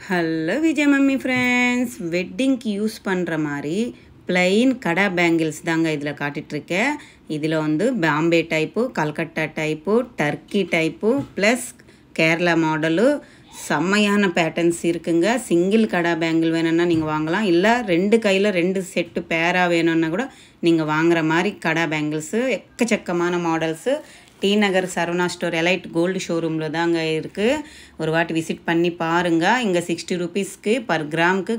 Hello Vijay mummy friends, வெட்டிங்க்கு use பண்ணுற மாதிரி பிளெயின் கடா பேங்கிள்ஸ் தாங்க இதில் காட்டிகிட்ருக்கேன். இதில் வந்து Bombay type, Calcutta type, Turkey type plus Kerala model செம்மையான பேட்டர்ன்ஸ் இருக்குங்க. சிங்கிள் கடா பேங்கிள் வேணும்னா நீங்கள் வாங்கலாம், இல்லை ரெண்டு கையில் ரெண்டு செட்டு பேராக வேணும்னா கூட நீங்கள் வாங்குகிற மாதிரி கடா பேங்கிள்ஸு எக்கச்சக்கமான மாடல்ஸு டி நகர் சரவணா ஸ்டோர் எலைட் கோல்டு ஷோரூமில் தாங்க இருக்குது. ஒரு வாட்டி விசிட் பண்ணி பாருங்கள். இங்கே 60 ருபீஸ்க்கு பர் கிராமுக்கு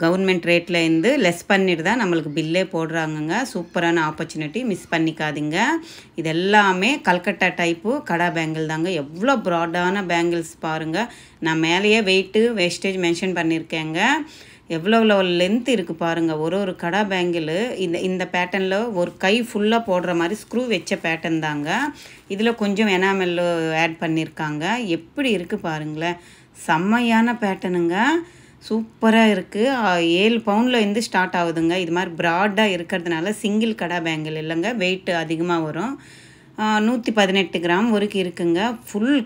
கவர்மெண்ட் ரேட்டில் இருந்து லெஸ் பண்ணிட்டு தான் நம்மளுக்கு பில்லே போடுறாங்கங்க. சூப்பரான ஆப்பர்ச்சுனிட்டி, மிஸ் பண்ணிக்காதீங்க. இது எல்லாமே கல்கட்டா டைப்பு கடா பேங்கிள் தாங்க. எவ்வளோ ப்ராடான பேங்கிள்ஸ் பாருங்கள். நான் மேலேயே வெயிட்டு வேஸ்டேஜ் மென்ஷன் பண்ணியிருக்கேங்க. எவ்வளோ லென்த் இருக்குது பாருங்கள். ஒரு கடா பேங்கிள் இந்த பேட்டர்னில் ஒரு கை ஃபுல்லாக போடுற மாதிரி ஸ்க்ரூ வச்ச பேட்டர்ன் தாங்க. இதில் கொஞ்சம் எனாமல் ஆட் பண்ணியிருக்காங்க. எப்படி இருக்குது பாருங்களேன், செம்மையான பேட்டர்னுங்க. சூப்பராக இருக்குது. 7 பவுண்டில் இருந்து ஸ்டார்ட் ஆகுதுங்க. இது மாதிரி ப்ராடாக இருக்கிறதுனால சிங்கிள் கடா பேங்கிள் இல்லைங்க, வெயிட் அதிகமாக வரும். 118 கிராம் வரைக்கும் இருக்குங்க.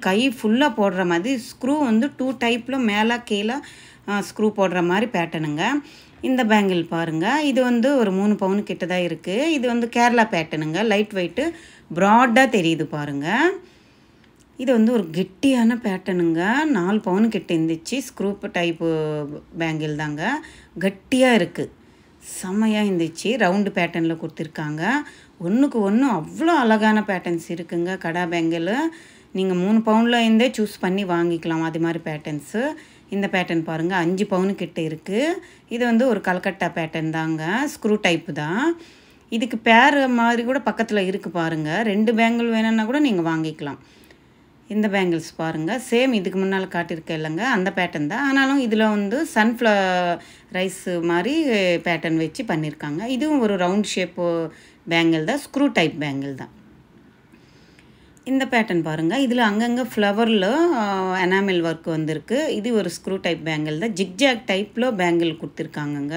கை ஃபுல்லாக போடுற மாதிரி ஸ்க்ரூ வந்து 2 டைப்பில் மேலே கீழே ஸ்க்ரூ போடுற மாதிரி பேட்டர்னுங்க. இந்த பேங்கிள் பாருங்கள், இது வந்து ஒரு 3 பவுன் கிட்ட தான் இருக்குது. இது வந்து கேரளா பேட்டர்னுங்க. லைட் வெயிட்டு ப்ராடாக தெரியுது பாருங்கள். இது வந்து ஒரு கெட்டியான பேட்டர்னுங்க. 4 பவுன் கிட்ட இருந்துச்சு. ஸ்க்ரூ டைப்பு பேங்கிள் தாங்க. கட்டியாக இருக்குது, செம்மையாக இருந்துச்சு. ரவுண்டு பேட்டர்னில் கொடுத்துருக்காங்க. ஒன்றுக்கு ஒன்று அவ்வளோ அழகான பேட்டர்ன்ஸ் இருக்குங்க கடா பேங்கிள். நீங்கள் 3 பவுனில் இருந்தே சூஸ் பண்ணி வாங்கிக்கலாம் அது மாதிரி பேட்டர்ன்ஸு. இந்த பேட்டர்ன் பாருங்கள், 5 பவுனு கிட்ட இருக்குது. இது வந்து ஒரு கல்கட்டா பேட்டர்ன் தாங்க, ஸ்க்ரூ டைப்பு தான். இதுக்கு பேர் மாதிரி கூட பக்கத்தில் இருக்குது பாருங்கள். 2 பேங்கிள் வேணும்னா கூட நீங்கள் வாங்கிக்கலாம். இந்த பேங்கிள்ஸ் பாருங்கள், சேம் இதுக்கு முன்னால் காட்டியிருக்க இல்லைங்க, அந்த பேட்டர்ன் தான். ஆனாலும் இதில் வந்து சன்ஃப்ளவர் ரைஸ் மாதிரி பேட்டர்ன் வச்சு பண்ணியிருக்காங்க. இதுவும் ஒரு ரவுண்ட் ஷேப்பு பேங்கிள் தான், ஸ்க்ரூ டைப் பேங்கிள் தான். இந்த பேட்டர்ன் பாருங்கள், இதில் அங்கங்கே ஃப்ளவரில் எனாமல் ஒர்க் வந்திருக்கு. இது ஒரு ஸ்க்ரூ டைப் பேங்கிள் தான். ஜிக்ஜாக் டைப்பில் பேங்கிள் கொடுத்துருக்காங்கங்க.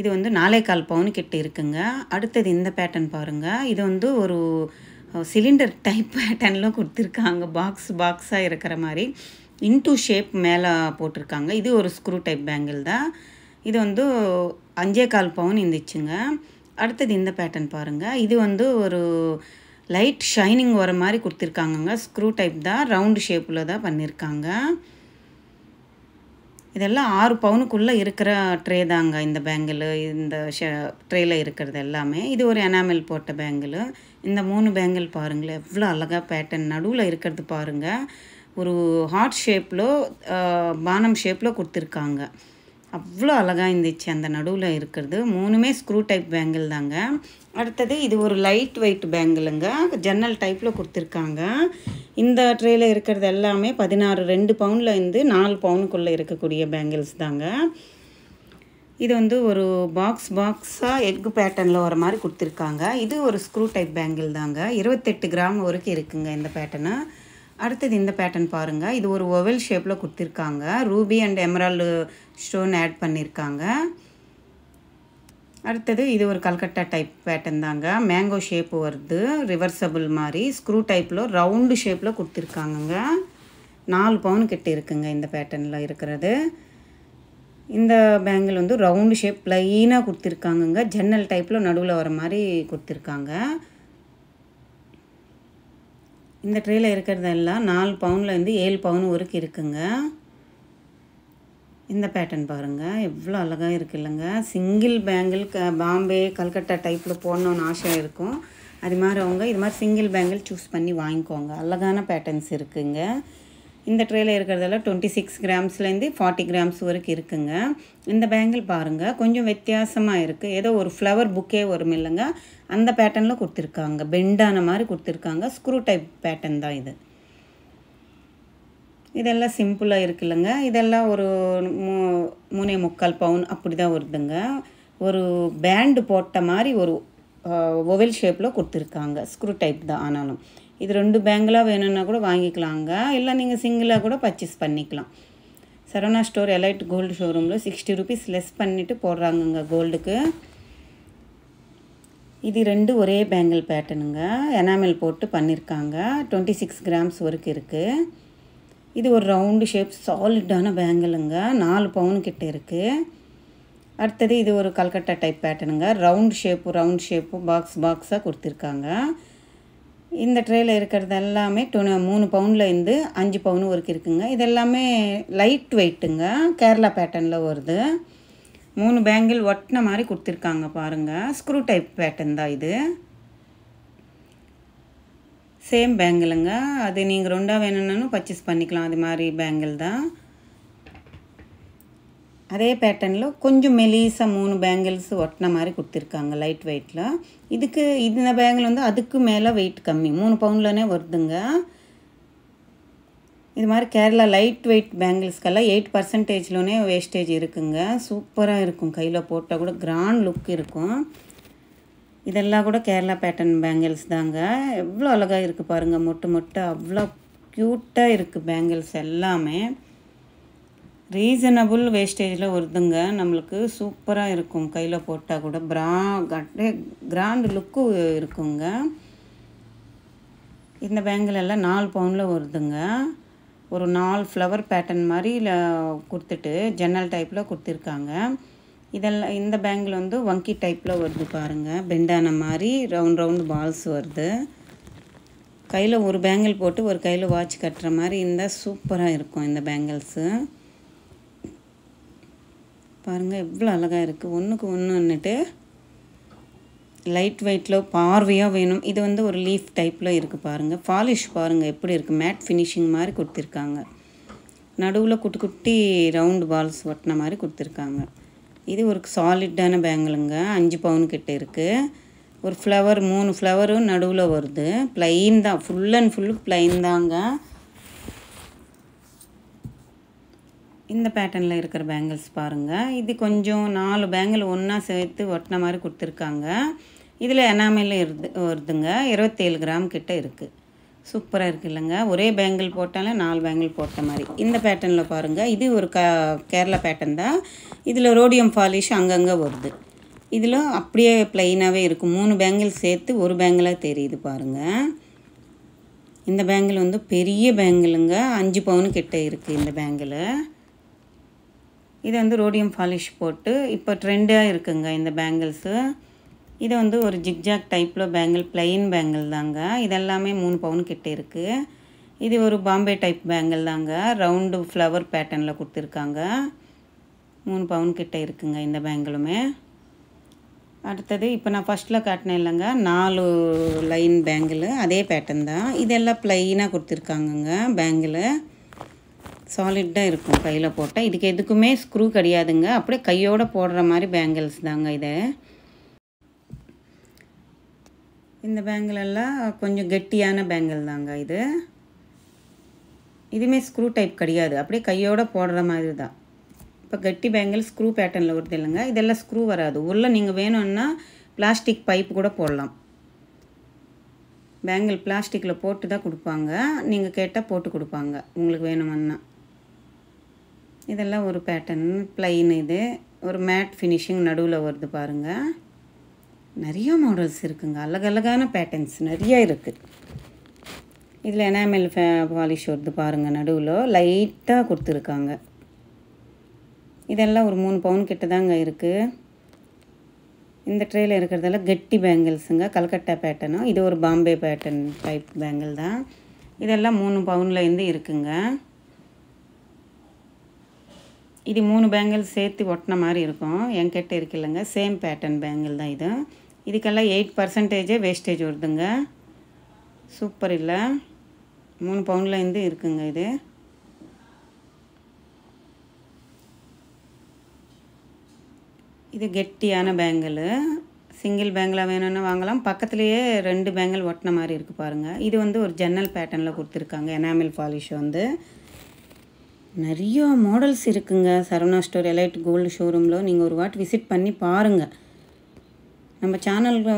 இது வந்து 4.25 பவுன் கிட்ட இருக்குங்க. அடுத்தது இந்த பேட்டர்ன் பாருங்கள், இது வந்து ஒரு சிலிண்டர் டைப் பேட்டர்னில் கொடுத்துருக்காங்க. பாக்ஸாக இருக்கிற மாதிரி இன்டூ ஷேப் மேலே போட்டிருக்காங்க. இது ஒரு ஸ்க்ரூ டைப் பேங்கிள் தான். இது வந்து 5.25 பவுன் இருந்துச்சுங்க. அடுத்தது இந்த பேட்டர்ன் பாருங்கள், இது வந்து ஒரு லைட் ஷைனிங் வர மாதிரி கொடுத்துருக்காங்கங்க. ஸ்க்ரூ டைப் தான், ரவுண்டு ஷேப்பில் தான் பண்ணியிருக்காங்க. இதெல்லாம் 6 பவுனுக்குள்ளே இருக்கிற ட்ரே தாங்க இந்த பேங்கிள். இந்த ட்ரேயில் இருக்கிறது எல்லாமே. இது ஒரு எனாமல் போட்ட பேங்கிள். இந்த 3 பேங்கிள் பாருங்களேன், எவ்வளோ அழகாக பேட்டர்ன். நடுவில் இருக்கிறது பாருங்கள், ஒரு ஹார்ட் ஷேப்பில் பானம் ஷேப்பில் கொடுத்துருக்காங்க. அவ்வளோ அழகாக இருந்துச்சு அந்த நடுவில் இருக்கிறது. 3மே ஸ்க்ரூ டைப் பேங்கிள் தாங்க. அடுத்தது இது ஒரு லைட் வெயிட் பேங்கிளுங்க, ஜன்னல் டைப்பில் கொடுத்துருக்காங்க. இந்த ட்ரேயில் இருக்கிறது எல்லாமே 2 பவுனில் இருந்து 4 பவுனுக்குள்ளே இருக்கக்கூடிய பேங்கிள்ஸ் தாங்க. இது வந்து ஒரு பாக்ஸாக எக் பேட்டர்னில் வர மாதிரி கொடுத்துருக்காங்க. இது ஒரு ஸ்க்ரூ டைப் பேங்கிள் தாங்க. 28 கிராம் வரைக்கும் இருக்குங்க இந்த பேட்டர்னு. அடுத்தது இந்த பேட்டர்ன் பாருங்கள், இது ஒரு ஓவல் ஷேப்பில் கொடுத்துருக்காங்க. Ruby and emerald stone add பண்ணியிருக்காங்க. அடுத்தது இது ஒரு கல்கட்டா டைப் பேட்டர்ன் தாங்க. மேங்கோ ஷேப்பு வருது, ரிவர்சபிள் மாதிரி ஸ்க்ரூ டைப்பில் ரவுண்டு ஷேப்பில் கொடுத்துருக்காங்கங்க. 4 பவுன் கிட்ட இருக்குங்க இந்த பேட்டர்னில் இருக்கிறது. இந்த பேங்கிள் வந்து ரவுண்டு ஷேப் ப்ளைனாக கொடுத்துருக்காங்கங்க. ஜன்னல் டைப்பில் நடுவில் வர மாதிரி கொடுத்துருக்காங்க. இந்த ட்ரேயில் இருக்கிறது எல்லாம் 4 பவுன்லேருந்து 7 பவுன் வரைக்கும் இருக்குங்க. இந்த பேட்டர்ன் பாருங்கள், எவ்வளோ அழகாக இருக்குது இல்லைங்க. சிங்கிள் பேங்கிள் பாம்பே கல்கட்டா டைப்பில் போடணுன்னு ஆசை இருக்கும். அது மாதிரி அவங்க இது மாதிரி சிங்கிள் பேங்கிள் சூஸ் பண்ணி வாங்கிக்கோங்க. அழகான பேட்டர்ன்ஸ் இருக்குங்க. இந்த ட்ரேயில் இருக்கிறதெல்லாம் 26 கிராம்ஸ்லேருந்து 40 கிராம்ஸ் வரைக்கும் இருக்குங்க. இந்த பேங்கிள் பாருங்கள், கொஞ்சம் வித்தியாசமாக இருக்குது. ஏதோ ஒரு ஃப்ளவர் புக்கே வரும் இல்லைங்க, அந்த பேட்டர்னில் கொடுத்துருக்காங்க. பெண்டான மாதிரி கொடுத்துருக்காங்க. ஸ்க்ரூ டைப் பேட்டர்ன் தான் இது. இதெல்லாம் சிம்பிளாக இருக்குது இல்லைங்க. இதெல்லாம் ஒரு 3.25 பவுன் அப்படி தான் வருதுங்க. ஒரு பேண்டு போட்ட மாதிரி ஒரு ஓவல் ஷேப்பில் கொடுத்துருக்காங்க. ஸ்க்ரூ டைப் தான். ஆனாலும் இது 2 பேங்கிளாக வேணும்னா கூட வாங்கிக்கலாங்க, இல்லை நீங்கள் சிங்கிளாக கூட பர்ச்சேஸ் பண்ணிக்கலாம். சரவணா ஸ்டோர் எலைட் கோல்டு ஷோரூமில் 60 ருபீஸ் லெஸ் பண்ணிவிட்டு போடுறாங்கங்க கோல்டுக்கு. இது 2 ஒரே பேங்கிள் பேட்டர்னுங்க. எனாமல் போட்டு பண்ணியிருக்காங்க. 26 கிராம்ஸ் வரைக்கும் இருக்குது. இது ஒரு ரவுண்டு ஷேப் சாலிடான பேங்கிளுங்க. 4 பவுன் கிட்ட இருக்குது. அடுத்தது இது ஒரு கல்கட்டா டைப் பேட்டர்னுங்க. ரவுண்ட் ஷேப்பு பாக்ஸாக கொடுத்துருக்காங்க. இந்த ட்ரேயில் இருக்கிறது எல்லாமே 3 பவுனில் இருந்து 5 பவுன் வரைக்கும் இருக்குங்க. இது எல்லாமே லைட் வெயிட்டுங்க. கேரளா பேட்டர்னில் வருது. 3 பேங்கிள் ஒட்டின மாதிரி கொடுத்துருக்காங்க பாருங்கள். ஸ்க்ரூ டைப் பேட்டர்ன் தான் இது. சேம் பேங்கிளுங்க. அது நீங்கள் 2 வேணும்னாலும் பர்ச்சேஸ் பண்ணிக்கலாம். அது மாதிரி பேங்கிள் தான். அதே பேட்டர்னில் கொஞ்சம் மெலிசா 3 பேங்கிள்ஸ் ஒட்டின மாதிரி கொடுத்துருக்காங்க லைட் வெயிட்டில். இந்த பேங்கிள் வந்து அதுக்கு மேலே வெயிட் கம்மி, 3 பவுன்லனே வருதுங்க. இது மாதிரி கேரளா லைட் வெயிட் பேங்கிள்ஸ்க்கெல்லாம் 8%லனே வேஸ்டேஜ் இருக்குங்க. சூப்பராக இருக்கும். கையில் போட்டால் கூட கிராண்ட் லுக் இருக்கும். இதெல்லாம் கூட கேரளா பேட்டர்ன் பேங்கிள்ஸ் தாங்க. எவ்வளோ அழகாக இருக்குது பாருங்கள். மொட்டை அவ்வளோ க்யூட்டாக இருக்குது பேங்கிள்ஸ் எல்லாமே. ரீசனபுள் வேஸ்டேஜில் வருதுங்க. நம்மளுக்கு சூப்பராக இருக்கும். கையில் போட்டால் கூட கிராண்ட் லுக்கு இருக்குங்க. இந்த பேங்கிள் எல்லாம் 4 பவுனில் வருதுங்க. ஒரு 4 ஃப்ளவர் பேட்டர்ன் மாதிரி கொடுத்துட்டு ஜன்னல் டைப்பில் கொடுத்துருக்காங்க. இந்த பேங்கிள் வந்து வங்கி டைப்பில் வருது பாருங்கள். பெண்டான மாதிரி ரவுண்ட் பால்ஸ் வருது. கையில் ஒரு பேங்கிள் போட்டு ஒரு கையில் வாட்ச் கட்டுற மாதிரி இருந்தால் சூப்பராக இருக்கும் இந்த பேங்கிள்ஸு. பாருங்கள் எவ்வளோ அழகாக இருக்குது. ஒன்றுக்கு ஒன்றுன்னுட்டு லைட் வெயிட்டில் பார்வையாக வேணும். இது வந்து ஒரு லீஃப் டைப்பில் இருக்குது பாருங்கள். பாலிஷ் பாருங்கள் எப்படி இருக்குது. மேட் ஃபினிஷிங் மாதிரி கொடுத்துருக்காங்க. நடுவில் குட்டி ரவுண்டு பால்ஸ் ஒட்டின மாதிரி கொடுத்துருக்காங்க. இது ஒரு சாலிடான பேங்கிளுங்க. 5 பவுன் கிட்ட இருக்குது. ஒரு 3 ஃப்ளவரும் நடுவில் வருது. ப்ளைன் தான், ஃபுல் அண்ட் ஃபுல்லு ப்ளைன் தாங்க. இந்த பேட்டர்னில் இருக்கிற பேங்கிள்ஸ் பாருங்கள். இது கொஞ்சம் 4 பேங்கிள் ஒன்றா சேர்த்து ஒட்டின மாதிரி கொடுத்துருக்காங்க. இதில் எனாமல் வருதுங்க. 27 கிராம் கிட்ட இருக்குது. சூப்பராக இருக்குது இல்லைங்க. ஒரே பேங்கிள் போட்டாலே 4 பேங்கிள் போட்ட மாதிரி. இந்த பேட்டர்னில் பாருங்கள். இது ஒரு கேரளா பேட்டர்ன் தான். இதில் ரோடியம் பாலிஷ் அங்கங்கே வருது. இதில் அப்படியே ப்ளைனாகவே இருக்கும். 3 பேங்கிள் சேர்த்து ஒரு பேங்கிளாக தெரியுது பாருங்கள். இந்த பேங்கிள் வந்து பெரிய பேங்கிளுங்க. 5 பவுன் கிட்ட இருக்குது இந்த பேங்கிள். இது வந்து ரோடியம் பாலிஷ் போட்டு இப்போ ட்ரெண்டாக இருக்குங்க இந்த பேங்கிள்ஸு. இது வந்து ஒரு ஜிக்ஜாக் டைப்பில் பேங்கிள், ப்ளைன் பேங்கிள் தாங்க. இதெல்லாமே 3 பவுன் கிட்ட இருக்குது. இது ஒரு பாம்பே டைப் பேங்கிள் தாங்க. ரவுண்டு ஃப்ளவர் பேட்டர்னில் கொடுத்துருக்காங்க. 3 பவுன் கிட்ட இருக்குங்க இந்த பேங்கிளுமே. அடுத்தது இப்போ நான் ஃபஸ்ட்டில் காட்டினேன் இல்லைங்க 4 லைன் பேங்கிள், அதே பேட்டர்ன் தான். இதெல்லாம் ப்ளைனாக கொடுத்துருக்காங்கங்க பேங்கிள். சாலிட்டாக இருக்கும் கையில் போட்டால். இதுக்கு எதுக்குமே ஸ்க்ரூ கிடையாதுங்க. அப்படியே கையோடு போடுற மாதிரி பேங்கிள்ஸ் தாங்க இது. இந்த பேங்கிள் எல்லாம் கொஞ்சம் கெட்டியான பேங்கிள் தாங்க இது. இதுவுமே ஸ்க்ரூ டைப் கிடையாது. அப்படியே கையோடு போடுற மாதிரி தான். இப்போ கெட்டி பேங்கிள் ஸ்க்ரூ பேட்டர்னில் வருது இல்லைங்க. இதெல்லாம் ஸ்க்ரூ வராது. உள்ளே நீங்கள் வேணும்னா பிளாஸ்டிக் பைப்பு கூட போடலாம். பேங்கிள் பிளாஸ்டிக்கில் போட்டு தான் கொடுப்பாங்க. நீங்கள் கேட்டால் போட்டு கொடுப்பாங்க உங்களுக்கு வேணுமன்னா. இதெல்லாம் ஒரு பேட்டர்ன் ப்ளைன். இது ஒரு மேட் ஃபினிஷிங் நடுவில் வருது பாருங்கள். நிறைய மாடல்ஸ் இருக்குங்க. அழகழகான பேட்டர்ன்ஸ் நிறைய இருக்குது. இதில் எனாமல் பாலிஷ் வருது பாருங்கள். நடுவில் லைட்டாக கொடுத்துருக்காங்க. இதெல்லாம் ஒரு 3 பவுன் கிட்ட தாங்க இருக்குது. இந்த ட்ரேயில் இருக்கிறதெல்லாம் கெட்டி பேங்கிள்ஸுங்க. கல்கட்டா பேட்டர்னும். இது ஒரு பாம்பே பேட்டர்ன் டைப் பேங்கிள் தான். இதெல்லாம் 3 பவுன்லேருந்து இருக்குங்க. இது 3 பேங்கிள் சேர்த்து ஒட்டின மாதிரி இருக்கும். என்கிட்ட இருக்கு இல்லைங்க. சேம் பேட்டர்ன் பேங்கிள் தான் இது. இதுக்கெல்லாம் 8% வேஸ்டேஜ் வருதுங்க. சூப்பர் இல்லை. 3 பவுன்லேருந்து இருக்குங்க இது. இது கெட்டியான பேங்கிள். சிங்கிள் பேங்கிளாக வேணும்னு வாங்கலாம். பக்கத்துலேயே 2 பேங்கிள் ஒட்டின மாதிரி இருக்குது பாருங்கள். இது வந்து ஒரு ஜன்னல் பேட்டர்னில் கொடுத்துருக்காங்க. எனாமல் பாலிஷ் வந்து நிறைய மாடல்ஸ் இருக்குங்க. சரவணா ஸ்டோர் எலைட் கோல்டு ஷோரூமில் நீங்கள் ஒரு வாட்டி விசிட் பண்ணி பாருங்கள். நம்ம சேனலில்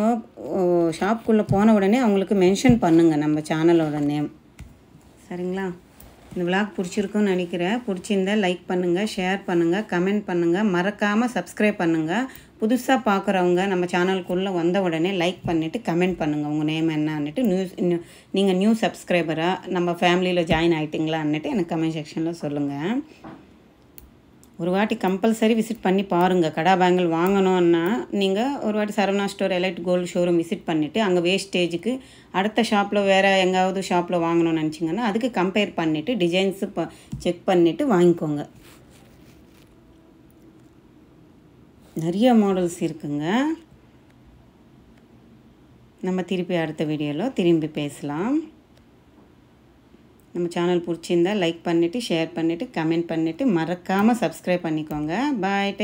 ஷாப்புக்குள்ளே போன உடனே அவங்களுக்கு மென்ஷன் பண்ணுங்கள் நம்ம சேனலோட நேம். சரிங்களா? இந்த vlog பிடிச்சிருக்குன்னு நினைக்கிறேன். பிடிச்சிருந்தா லைக் பண்ணுங்கள், ஷேர் பண்ணுங்கள், கமெண்ட் பண்ணுங்கள், மறக்காமல் சப்ஸ்கிரைப் பண்ணுங்கள். புதுசாக பார்க்குறவங்க நம்ம சேனலுக்குள்ளே வந்த உடனே லைக் பண்ணிவிட்டு கமெண்ட் பண்ணுங்கள் உங்கள் நேம் என்னன்னுட்டு. நீங்கள் நியூ சப்ஸ்கிரைபராக நம்ம ஃபேமிலியில் ஜாயின் ஆகிட்டிங்களான்னுட்டு எனக்கு கமெண்ட் செக்ஷனில் சொல்லுங்கள். ஒரு வாட்டி கம்பல்சரி விசிட் பண்ணி பாருங்கள். கடா பேங்கிள் வாங்கணுன்னா நீங்கள் ஒரு வாட்டி Saravana store, elite gold showroom visit பண்ணிவிட்டு அங்கே வேஸ்டேஜுக்கு அடுத்த ஷாப்பில் வேறு எங்காவது ஷாப்பில் வாங்கணும்னு நினச்சிங்கன்னா அதுக்கு கம்பேர் பண்ணிவிட்டு டிசைன்ஸு செக் பண்ணிவிட்டு வாங்கிக்கோங்க. நிறைய மாடல்ஸ் இருக்குங்க. நம்ம திருப்பி அடுத்த வீடியோவில் திரும்பி பேசலாம். நம்ம சேனல் பிடிச்சிருந்தால் லைக் பண்ணிவிட்டு ஷேர் பண்ணிவிட்டு கமெண்ட் பண்ணிவிட்டு மறக்காமல் சப்ஸ்கிரைப் பண்ணிக்கோங்க. பாய்.